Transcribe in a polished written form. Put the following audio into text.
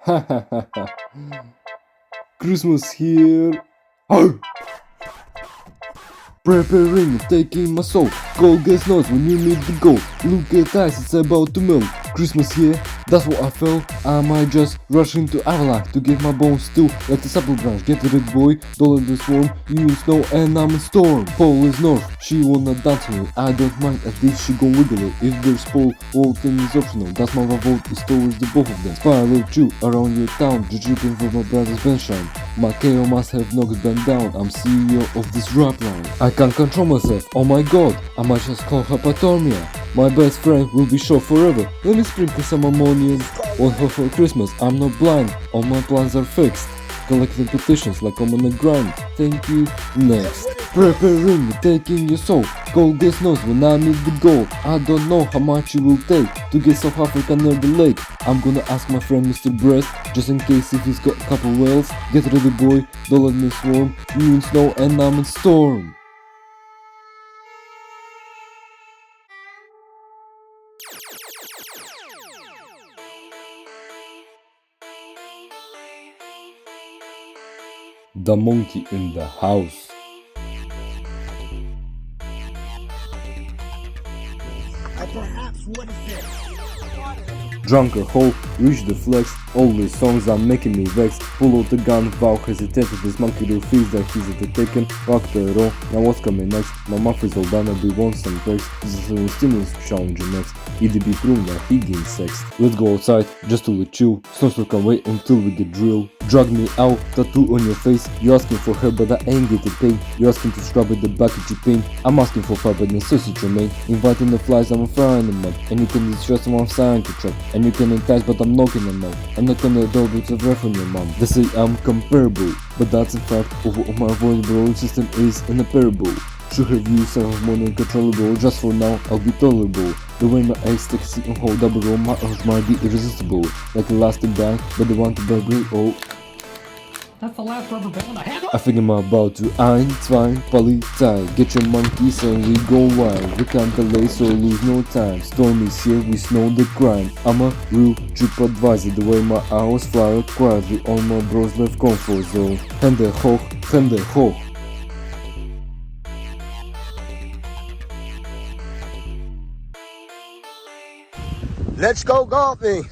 Ha ha ha ha. Christmas here. Arr! Preparing, taking my soul. Cold gas knows when you need the gold. Look at ice, it's about to melt. Christmas here, that's what I felt. I might just rush into Avalanche to get my bones still like the supple branch. Get rid boy, don't let the swarm. You in snow and I'm in storm. Pole is north, she wanna dance with me. I don't mind, at least she gon' wiggle it. If there's pole, voting is optional. That's my vote is towards the both of them. Spiral chew around your town, just dripping for my brother's benchline. My KO must have knocked them down. I'm CEO of this rap line. I can't control myself, oh my god, I might just call hypothermia. My best friend will be short forever. Let me sprinkle some ammonia on her for Christmas. I'm not blind, all my plans are fixed. Collecting petitions like I'm on a grind. Thank you. Next. Preparing, taking your soul. Cold gas knows when I need the gold. I don't know how much it will take to get South Africa near the lake. I'm gonna ask my friend Mr. Breast, just in case if he's got a couple whales. Get ready boy, don't let me swarm. You in snow and I'm in storm. DaMonke in the house. Perhaps what is this? Drunk a hole, reach the flex. All these songs are making me vex. Pull out the gun, vow hesitated. This monkey refuses that he's at the taken. Rock the roll, now what's coming next? My mouth is all done, I'll be want some perks. This is a stimulus challenging next. EDB proved that he gained sex. Let's go outside, just to let chill. Snowstorm can wait until we get drilled. Drag me out, tattoo on your face. You asking for her, but I ain't getting paid. You asking to scrub at the back at your pain. I'm asking for fire, but the sausage remain. Inviting the flies, I'm frying them up. And you can distress them, I'm trying to trap. And you can entice, but I'm knocking them out. I'm not gonna do with a ref on your mom. They say I'm comparable, but that's a fact. Of my voice bro system is in a parable. Should have used some money uncontrollable. Just for now, I'll be tolerable. The way my eyes stick sitting hold double roll, my arms might be irresistible. Like elastic band, but they want to vibrate. Oh, That's the last rubber band I have. I think I'm about to ein, zwei, Polizei. Get your monkeys and we go wild. We can't delay, so lose no time. Storm is here, we snow the grind. I'm a real trip advisor. The way my hours fly quietly, all my bros left comfort zone. Hände hoch, Hände hoch. Let's go golfing.